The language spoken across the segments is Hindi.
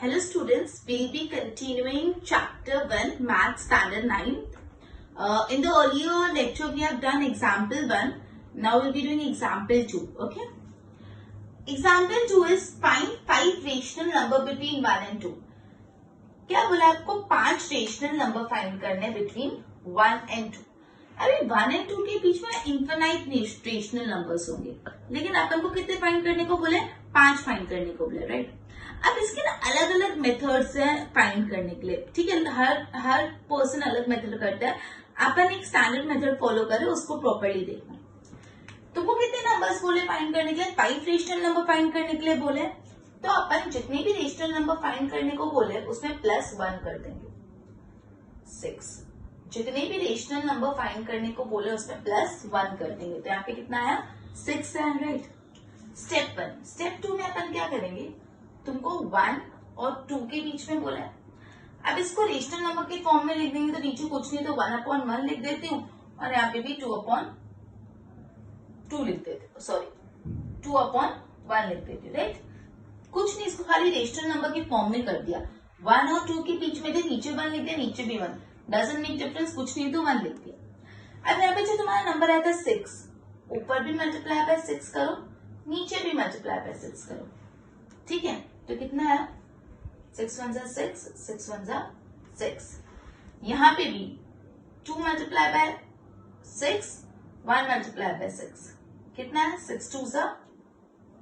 Hello students, we'll be continuing chapter 1 Math Standard 9. In the earlier lecture we have done example 1. Now we'll be doing example 2. Okay. Example 2 is find 5 rational number between 1 and 2. क्या बोला आपको 5 रेशनल नंबर फाइंड करने बिटवीन 1 एंड 2. अभी 1 एंड 2 के बीच में इनफिनाइट रेशनल नंबर्स होंगे, लेकिन अपन को कितने फाइंड करने को बोले? 5 फाइंड करने को बोले, राइट. अब इसके ना अलग अलग मेथड्स हैं फाइंड करने के लिए, ठीक है. हर पर्सन अलग मेथड करता है. अपन एक स्टैंडर्ड मेथड फॉलो करें, उसको प्रॉपर्ली देखना. तो वो कितने नंबर्स बोले फाइंड करने के लिए? 5 रेशनल नंबर फाइंड करने के लिए बोले. तो अपन जितने भी रेशनल नंबर फाइंड करने को बोले उसमें +1 कर देंगे. 6. जितने भी रेशनल नंबर फाइंड करने को बोले उसमें +1 कर देंगे. तो यहाँ पे कितना आया? 6 है, राइट. स्टेप 1. स्टेप 2 में अपन क्या करेंगे? तुमको 1 और 2 के बीच में बोला है. अब इसको रेशनल नंबर के फॉर्म में लिख देंगे. तो नीचे कुछ नहीं तो 1/1 लिख देती हूँ और यहाँ पे भी 2/2 लिख देती हूँ. सॉरी, 2/1 लिख देती हूँ, राइट. कुछ नहीं, इसको खाली रेशनल नंबर के फॉर्म में कर दिया. 1 और 2 के बीच में थे, नीचे 1 लिख दिया, नीचे भी 1. डजंट मेक डिफरेंस, कुछ नहीं तो 1 लिख दिया. अब यहाँ पे जो तुम्हारा नंबर आया था 6, ऊपर भी मल्टीप्लाई बाय 6 करो, नीचे भी मल्टीप्लाई बाय 6 करो, ठीक है. तो कितना है? 6 1 जा 6, 6 1 जा 6. यहाँ पे भी 2 मल्टीप्लाई बाय 6, 1 मल्टीप्लाई बाय 6. कितना है? 6 2 जा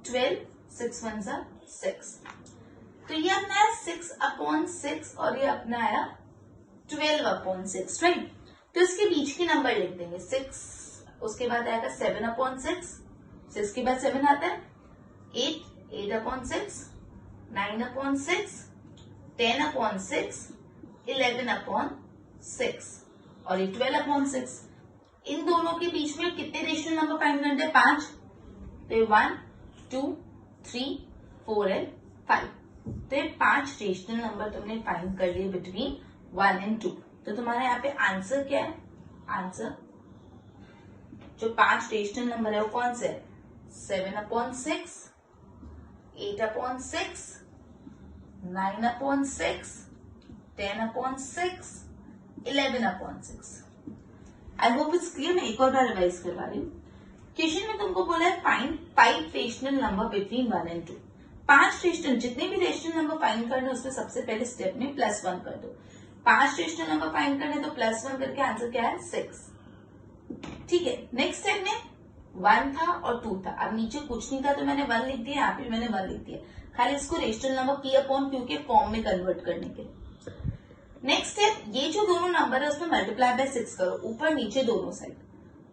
12, 6 1 जा 6. तो ये अपना है 6/6 और ये अपना आया 12/6, राइट. तो इसके बीच के नंबर लिख देंगे. 6, उसके बाद आएगा 7/6, 6 के बाद 7 आता है 8, 8/6, 9/6, 10/6, 11/6 और ये 12/6. इन दोनों के बीच में कितने रेशनल नंबर फाइंड करते हैं? 5. तो 1 2 3 4 एंड 5. तो ये 5 रेशनल नंबर तुमने फाइंड कर लिए बिटवीन 1 एंड 2. तो तुम्हारा यहाँ पे आंसर क्या है? आंसर जो 5 रेशनल नंबर है वो कौन से है? 7/6, 8/6, 9/6, 10/6, 11/6. I hope it's clear. मैं एक और बार रिवाइज करवा रही हूँ. क्वेश्चन में तुमको बोला है find 5 rational number between 1 and 2. 5 rational, जितने भी रेशनल नंबर फाइंड करने उसमें सबसे पहले स्टेप में +1 कर दो. 5 रेशनल नंबर फाइंड करने तो +1 करके आंसर क्या है? 6, ठीक है. नेक्स्ट स्टेप में 1 था और 2 था. अब नीचे कुछ नहीं था तो मैंने 1 लिख दिया, यहाँ पे मैंने 1 लिख दिया, खाली इसको रेशनल नंबर P/Q के फॉर्म में कन्वर्ट करने के. नेक्स्ट स्टेप, ये जो दोनों नंबर है उसमें मल्टीप्लाई बाय 6 करो, ऊपर नीचे दोनों साइड.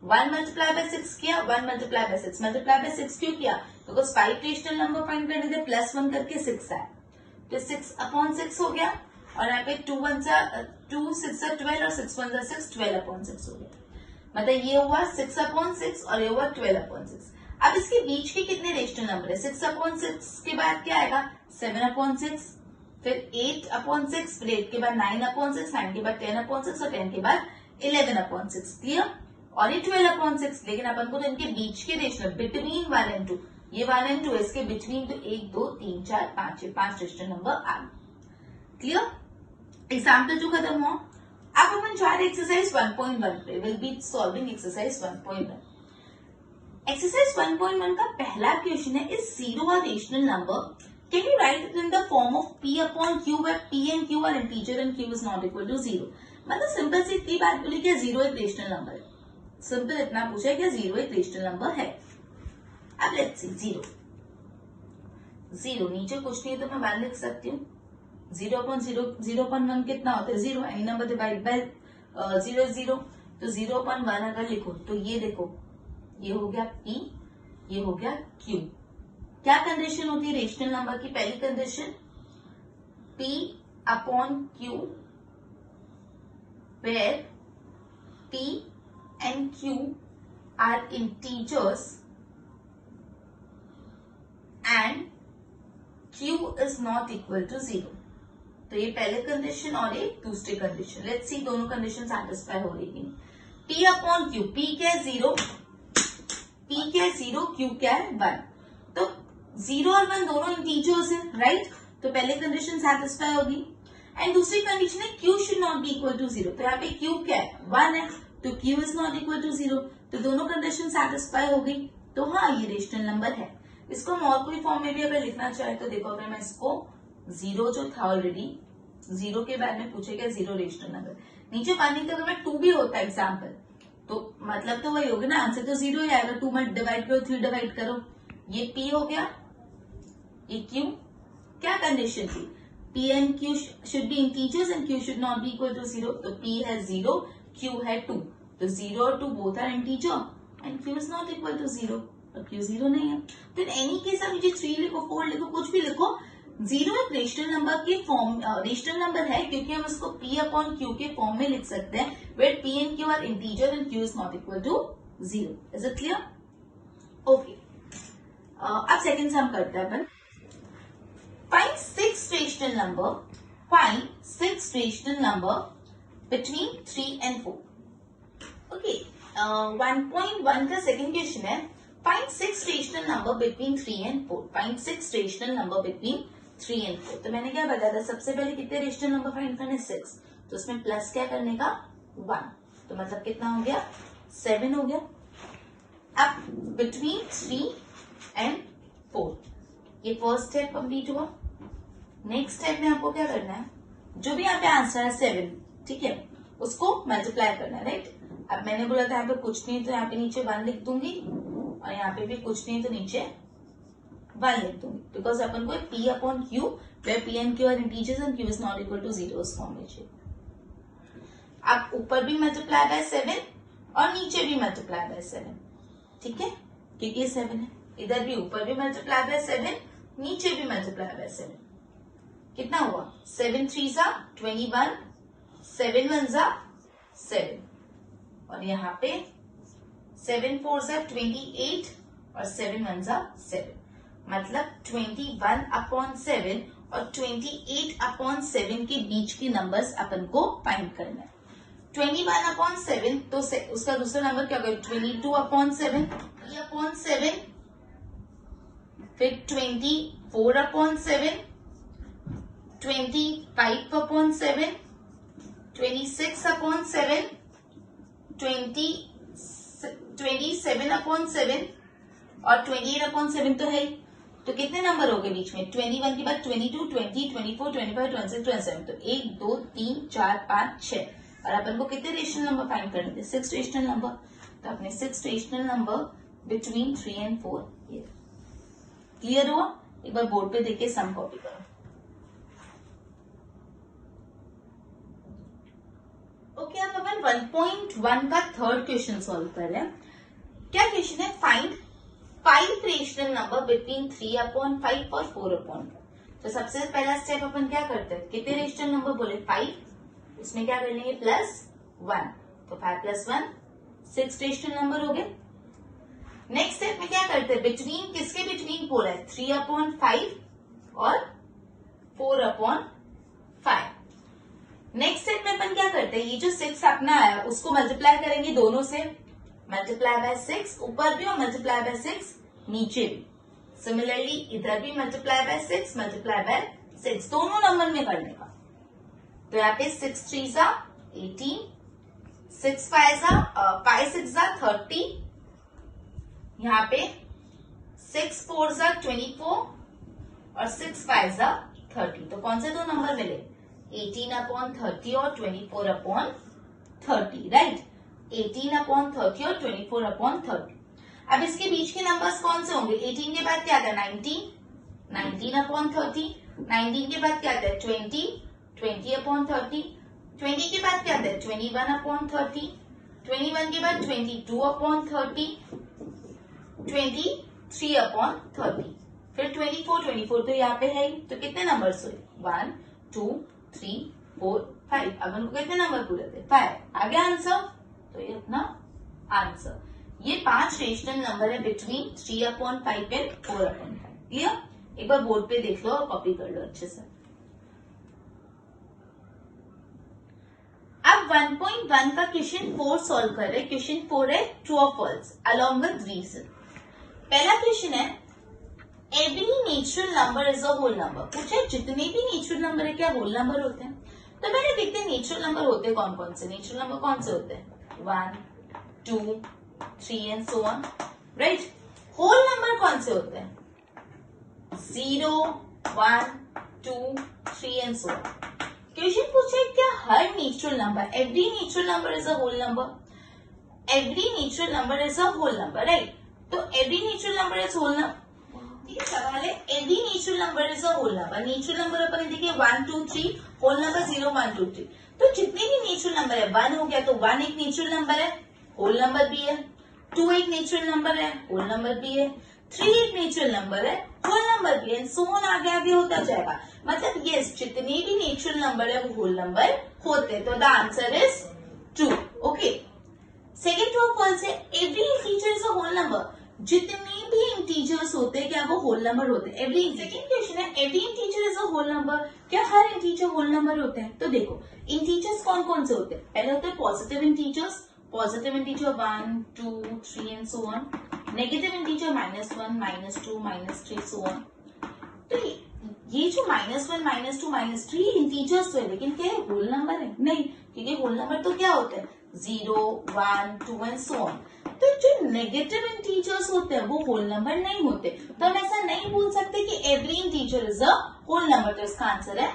1 मल्टीप्लाई बाय 6 किया, 1 मल्टीप्लाई बाय 6. मल्टीप्लाई बाय 6 क्यों किया? बिकॉज 5 रेशनल नंबर फाइंड करने थे, +1 करके 6 आया, तो 6/6 हो गया. और यहाँ पे 2 6 12 और 6 1 6, 12/6 हो गया. मतलब ये हुआ 6/6 और ये हुआ 12/6. अब इसके बीच के कितने रेशनल नंबर है? 6/6 के बाद क्या आएगा? 7/6, फिर 8/6, फिर 8 के बाद 9/6, 9 के बाद 10/6 और 10 के बाद 11/6. क्लियर? और ये 12/6. लेकिन अपन को तो इनके बीच के रेशनल बिटवीन 1 एंड 2, ये 1 एंड 2 है, इसके बिटवीन तो 1 2 3 4 5 ये 5 रेशनल नंबर आ गए. क्लियर? एग्जाम्पल 2 खत्म हुआ. अब अपन जा रहे एक्सरसाइज 1.1 पे. Will be solving exercise 1.1. Exercise 1.1 का पहला क्वेश्चन है, is 0 a rational number? Can you right it in the form of P/Q where P and Q are integer and Q is not equal to 0. मतलब सिंपल सी इतनी बात बोली कि 0 एक रेशनल नंबर है. सिंपल इतना पूछा है कि 0 एक रेशनल नंबर है. अब लेट्स सी 0 नीचे कुछ नहीं है तो मैं 1 लिख सकती हूँ. 0/1 कितना होता है? 0. Any number divide by 0 is 0. तो 0/1 अगर लिखो तो ये देखो, ये हो गया P, ये हो गया Q. क्या कंडीशन होती है रेशनल नंबर की? पहली condition P/Q where P and Q are integers and Q is not equal to 0. तो ये पहले कंडीशन और ये दूसरी कंडीशन. लेट्स सी दोनों कंडीशन सैटिस्फाई हो रही है. P/Q, P क्या है? 0, P क्या है? 0, Q क्या है? 1. तो 0 और 1 दोनों इंटीजर्स हैं, राइट. तो पहले कंडीशन सेटिस्फाई होगी। एंड दूसरी कंडीशन है Q should not be equal to 0, तो यहाँ पे क्यू क्या है 1 है, तो Q is not equal to 0, तो दोनों कंडीशन सेटिस्फाई हो गई, तो हाँ ये रेशनल नंबर है। इसको हम और कोई फॉर्म में भी अगर लिखना चाहे तो देखो, अगर मैं इसको 0 जो था ऑलरेडी, 0 के बारे में पूछेगा 0 रेशनल नंबर, नीचे पानी का अगर मैं 2 भी होता एग्जाम्पल, तो मतलब तो वही होगा ना, आंसर तो 0 ही आएगा। 2 मत डिवाइड करो, 3 डिवाइड करो, ये P हो गया, ये Q। क्या कंडीशन थी, P and Q should be integers and Q should not be equal to 0, तो P है 0, Q है 2, तो 0 और 2 both are integer and Q is not equal to 0, और Q 0 नहीं है। तो इन एनी केस आप मुझे 3 लिखो, 4 लिखो, कुछ भी लिखो, 0 एक रेशनल नंबर के फॉर्म, रेशनल नंबर है क्योंकि हम इसको P अपॉन Q के फॉर्म में लिख सकते हैं, where P and Q are integer and Q is not equal to 0। Is it clear? Okay, अब सेकंड सम करते हैं अपन। Find 6 rational number, find 6 rational number between 3 and 4। Okay, 1.1 का सेकंड क्वेश्चन है, find 6 rational number between 3 and 4। Find 6 rational number between 3 and 4। तो मैंने क्या बताया था, सबसे पहले कितने रेशनल नंबर फाइंड करने, 6, तो उसमें प्लस क्या करने का 1, तो मतलब कितना हो गया 7 हो गया। अब बिटवीन 3 and 4, ये फर्स्ट स्टेप कंप्लीट हुआ। नेक्स्ट स्टेप में आपको क्या करना है, जो भी यहाँ पे आंसर है 7, ठीक है, उसको मल्टीप्लाई करना है, राइट। अब मैंने बोला था यहाँ पे कुछ नहीं तो यहाँ पे नीचे 1 लिख दूंगी, और यहाँ पे भी कुछ नहीं तो नीचे 1 लिख दूंगी, बिकॉज अपन को P upon Q, where P and Q are integers and Q is not equal to 0 उस फॉर्म में चाहिए। अब ऊपर भी मल्टीप्लाई बाय 7 और नीचे भी मल्टीप्लाई बाय 7, ठीक है, क्योंकि ये 7 है। इधर भी ऊपर भी मल्टीप्लाई बाय 7, नीचे भी मल्टीप्लाई बाय 7, कितना हुआ 7 3 जा 21, 7 1 जा 7, और यहाँ पे 7 4 जा 28 और 7 1 जा 7, मतलब 21 अपॉन 7 और 28 अपॉन 7 के बीच के नंबर्स अपन को फाइंड करना है। 21 अपॉन 7 तो उसका दूसरा नंबर क्या होगा, 22 अपॉन 7, ये अपॉन 7, फिर 24 अपॉन 7, 25 अपॉन 7, 26 अपॉन 7, 27 अपॉन 7 और 28 अपॉन 7 तो है, तो कितने नंबर हो गए बीच में, 21 के बाद 22, 20, 24, 25, 26, 27, तो 1 2 3 4 5 6, और अपन को कितने रेशनल नंबर फाइंड करने थे, 6 रेशनल नंबर। तो अपने 6 रेशनल नंबर बिटवीन 3 and 4 ये क्लियर हुआ। एक बार बोर्ड पे देख के सम कॉपी करो। ओके, अब अपन 1.1 का थर्ड क्वेश्चन सॉल्व कर रहे हैं। क्या क्वेश्चन है, find 5 rational number between 3 upon 5 और 4 अपॉन 5। तो सबसे पहला स्टेप अपन क्या करते हैं, कितने रेशनल नंबर बोले 5, इसमें क्या कर लेंगे प्लस 1, तो 5 + 1 6 रेशनल नंबर हो गए। नेक्स्ट स्टेप में क्या करते हैं, बिटवीन किसके बिटवीन 4 है, 3 अपॉन 5 और 4 अपॉन 5। नेक्स्ट स्टेप में अपन क्या करते हैं, ये जो 6 अपना आया उसको मल्टीप्लाई करेंगे दोनों से, मल्टीप्लाई बाय 6 ऊपर भी और मल्टीप्लाई बाय 6 नीचे भी। सिमिलरली इधर भी मल्टीप्लाई बाय 6, मल्टीप्लाई बाय 6 दोनों नंबर में करने का। तो यहाँ पे 6 3 जा 18, 6 5 जा 5 6 जा 30, यहाँ पे 6 4 जा 24 और 6 5 जा 30। तो कौन से दो नंबर मिले, 18 अपॉन 30 और 24 अपॉन 30, राइट। 18 अपॉन 30 और 24 अपॉन 30। अब इसके बीच के नंबर्स कौन से होंगे, 18 के बाद क्या था 19, 19 अपॉन 30, 19 के बाद क्या था 20, 20 अपॉन 30, 20 के बाद क्या था 21 अपॉन 30, 21 के बाद 22 अपॉन 30, 23 अपॉन 30, फिर 24 24 तो यहाँ पे है, तो कितने नंबर हुए 1 2 3 4 5। अब उनको कितने नंबर पूरे थे 5, आ गया आंसर। तो ये अपना आंसर, ये 5 रेशनल नंबर है between 3 upon 5 and 4 upon 5। Clear, एक बार बोर्ड पे देख लो और कॉपी कर लो अच्छे से। अब 1.1 का क्वेश्चन 4 सॉल्व कर रहे हैं। क्वेश्चन 4 है ट्रू और फॉल्स अलोंग विद रीजन। पहला क्वेश्चन है every natural number is a whole number. पूछे जितने भी नेचुरल नंबर है क्या होल नंबर होते हैं? तो मैंने देखते हैं नेचुरल नंबर होते हैं कौन कौन से। नेचुरल नंबर कौन से होते हैं? 1, 2, 3 and so on, right. Whole number कौन से होते हैं? 0, 1, 2, 3 एंड सो ऑन। क्वेश्चन पूछे क्या हर natural number, every natural number is a whole number? Every natural number is a whole number, right. तो every natural number is whole number, ठीक है। सवाल है every natural number is a whole number. Natural number अपन देखिए 1, 2, 3, होल नंबर 0, 1, 2, 3। तो जितने भी नेचुरल नंबर है, 1 हो गया तो 1 एक नेचुरल नंबर है, होल नंबर भी है। 2 एक नेचुरल नंबर है, होल नंबर भी है। 3 एक नेचुरल नंबर है, होल नंबर भी है। सो ऑन आगे आगे होता जाएगा। मतलब यस, जितने भी नेचुरल नंबर है वो होल नंबर होते हैं। तो the answer is true. Okay, second true false है every integer is a whole number. जितने भी इंटीजर्स होते हैं क्या वो होल नंबर होते हैं? एवरी, सेकेंड क्वेश्चन है every integer is a whole number. क्या हर इंटीजर होल नंबर होते हैं? तो देखो इंटीजर्स कौन कौन से होते हैं। पहले होते हैं positive integers, positive integer 1, 2, 3 and so on. Negative integer -1, -2, -3 so on. तो ये जो -1, -2, -3 इंटीजर्स तो है, लेकिन क्या है होल नंबर है? नहीं, क्योंकि होल नंबर तो क्या होते हैं 0, 1, 2 एंड सो ऑन। तो जो नेगेटिव इंटीजर्स होते हैं वो होल नंबर नहीं होते। तो हम ऐसा नहीं बोल सकते कि every integer is a whole number. तो इसका आंसर है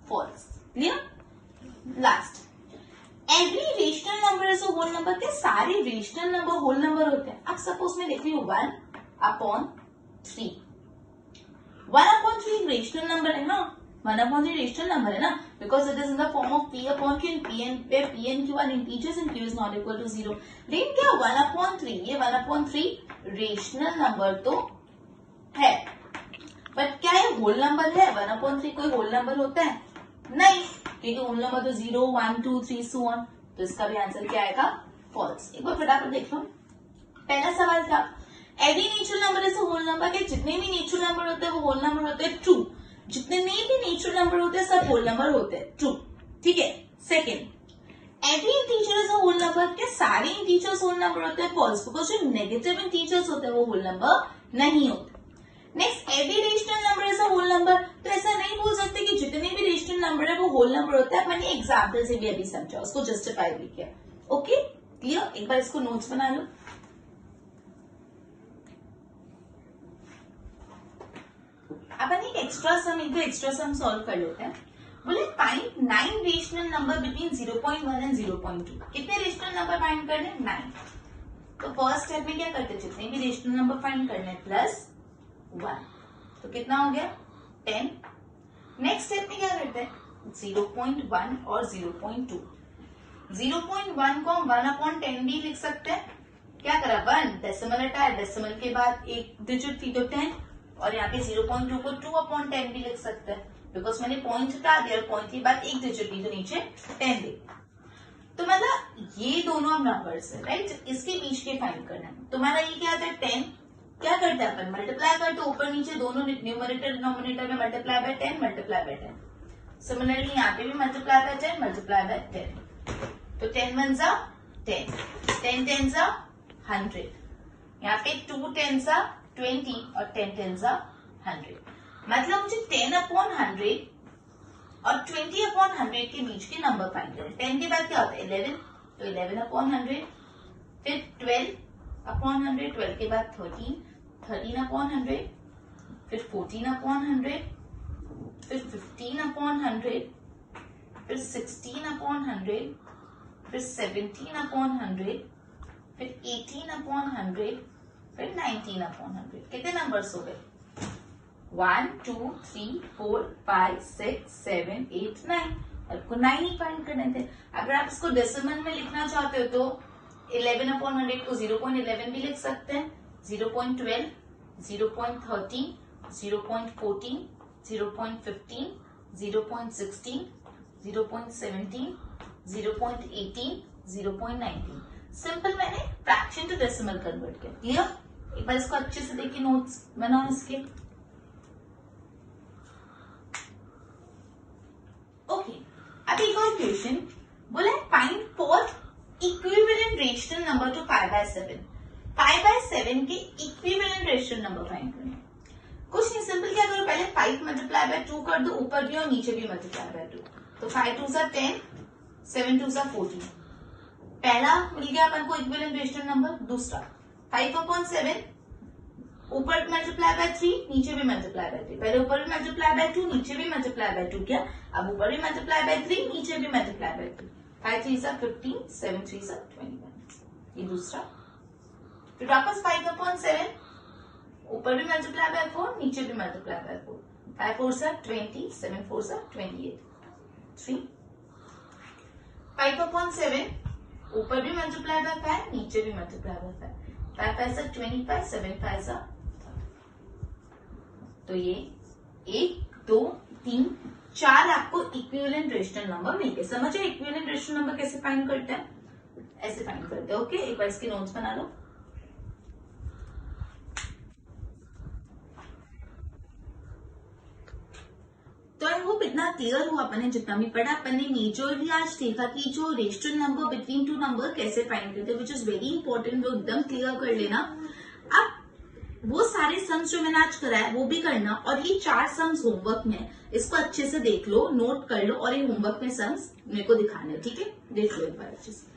false. Clear? Last, every rational number is a whole number. क्या सारे रेशनल नंबर होल नंबर होते हैं? अब सपोज मैं लिख रही हूँ 1/3। 1/3 रेशनल नंबर है ना, 1/3 रेशनल नंबर है ना, because it is in the form of p/q and p and q are integers and q is not equal to 0। लेकिन क्या 1/3, ये 1/3 रेशनल नंबर तो है, बट क्या ये होल नंबर है? 1/3 कोई होल नंबर होता है? नहीं, क्योंकि होल नंबर तो 0, 1, 2, 3 सो ऑन। तो इसका भी आंसर क्या आएगा? फॉल्स। एक बार फटाफट देख लो। पहला सवाल था every natural number is a whole number. के जितने भी नेचुरल नंबर होते हैं वो होल नंबर होते हैं? ट्रू। जितने भी नेचुरल नंबर होते हैं सब होल नंबर होते हैं? ट्रू। ठीक है। Second, every integer is a whole number. के सारे इंटीजर्स होल नंबर होते हैं? फॉल्स, बिकॉज जो नेगेटिव इंटीजर्स होते हैं वो होल नंबर नहीं होते। Next, every rational number is a whole number. तो ऐसा नहीं बोल सकते कि जितने भी रेशनल नंबर है वो होल नंबर होता है। मैंने एग्जाम्पल से भी अभी समझा, उसको जस्टिफाई भी किया। Okay, clear? एक बार इसको नोट्स बना लो। अपन एक एक्स्ट्रा सम सॉल्व कर लेते हैं। बोले find 9 rational number between 0.1 and 0.2। कितने रेशनल नंबर फाइंड करने? 9। तो फर्स्ट स्टेप में क्या करते हैं, जितने भी रेशनल नंबर फाइंड करने प्लस 1, तो कितना हो गया 10। नेक्स्ट स्टेप में क्या करते हैं 0.1 और 0.2। 0.1 को हम 1/10 भी लिख सकते हैं। क्या करा 1 डेसिमल हटाया, डेसिमल के बाद एक डिजिट थी तो 10, और यहाँ पे 0.2 को 2/10 भी लिख सकते हैं, बिकॉज मैंने पॉइंट हटा दिया, पॉइंट के बाद एक डिजिट थी तो नीचे 10 दे। तो मतलब ये दोनों नंबर्स है, राइट, इसके बीच के फाइंड करना है। तुम्हारा ये क्या था 10, क्या करते हैं अपन मल्टीप्लाई करते ऊपर नीचे दोनों न्यूमरेटर डिनोमिनेटर में multiply by 10, multiply by 10। Similarly यहाँ पे भी मल्टीप्लाई बाय 10, मल्टीप्लाई बाय 10। तो 10 1 जा 10, 10 10 जा 100, यहाँ पे 2 10 जा 20 और 10 10 जा 100। मतलब मुझे 10/100 और 20/100 के बीच के नंबर फाइंड करें। 10 के बाद क्या होता है 11, तो 11/100, फिर 12/100, 12 के बाद 13, 13/100, फिर 14/100, फिर 15/100, फिर 16/100, फिर 17/100, फिर 18/100, फिर 19/100। कितने नंबर्स हो गए 1 2 3 4 5 6 7 8 9। आपको 9 ही फाइंड करने थे। अगर आप इसको डेसिमल में लिखना चाहते हो तो 11/100 को 0.11 भी लिख सकते हैं, 0.12, 0.13, 0.14, 0.15, 0.16, 0.17, 0.18, 0.19। सिंपल मैंने फ्रैक्शन टू डेसिमल कन्वर्ट किया। क्लियर? एक बार इसको अच्छे से देखिए, नोट्स बनाओ इसके। ओके, अब एक और क्वेश्चन बोला find 4 equivalent rational number two 5/7। 5/7 के इक्विवेलेंट रेशनल नंबर फाइंड करना। कुछ सिंपल क्या करो, पहले 5 मल्टीप्लाई बाय 2 कर दो, ऊपर भी और नीचे भी मल्टीप्लाई बाय 2। तो 5 2 सा 10, 7 2 सा 14। पहला मिल गया अपन को इक्विवेलेंट रेशनल नंबर। दूसरा 5/7 ऊपर मल्टीप्लाई बाय 3, नीचे भी मल्टीप्लाई बाय 3। पहले ऊपर भी मल्टीप्लाई बाय 2, नीचे भी मल्टीप्लाई बाय 2 किया, अब ऊपर भी मल्टीप्लाई बाय 3, नीचे भी मल्टीप्लाई बाय 3। 5 3 सा 15, 7 3 सा 21। ये दूसरा। फिर वापस 5/7 ऊपर भी मल्टीप्लाई बाय 4, नीचे भी मल्टीप्लाई बाय 4। 5 4 सा 20, 7 4 सा 28। 3 5/7 ऊपर भी मल्टीप्लाई बाय 5, नीचे भी मल्टीप्लाई बाय 5। 5 5 सा 25, 7 5 सा। तो ये 1 2 3 4 आपको इक्विवेलेंट रेशनल नंबर मिल गए। समझे इक्विवेलेंट रेशनल नंबर कैसे फाइंड करते हैं? ऐसे फाइंड करते हैं। ओके, एक बार इसकी नोट्स बना लो। तो आई होप इतना क्लियर हुआ अपन ने जितना भी पढ़ा। अपन ने मेजरली आज देखा कि जो rational number between two number कैसे फाइंड करते हैं, विच इज वेरी इंपॉर्टेंट, वो एकदम क्लियर कर लेना। अब वो सारे सम्स जो मैंने आज कराया वो भी करना, और ये 4 सम्स होमवर्क में, इसको अच्छे से देख लो, नोट कर लो, और ये होमवर्क में सम्स मेरे को दिखाने, ठीक है? देख लो एक बार अच्छे से।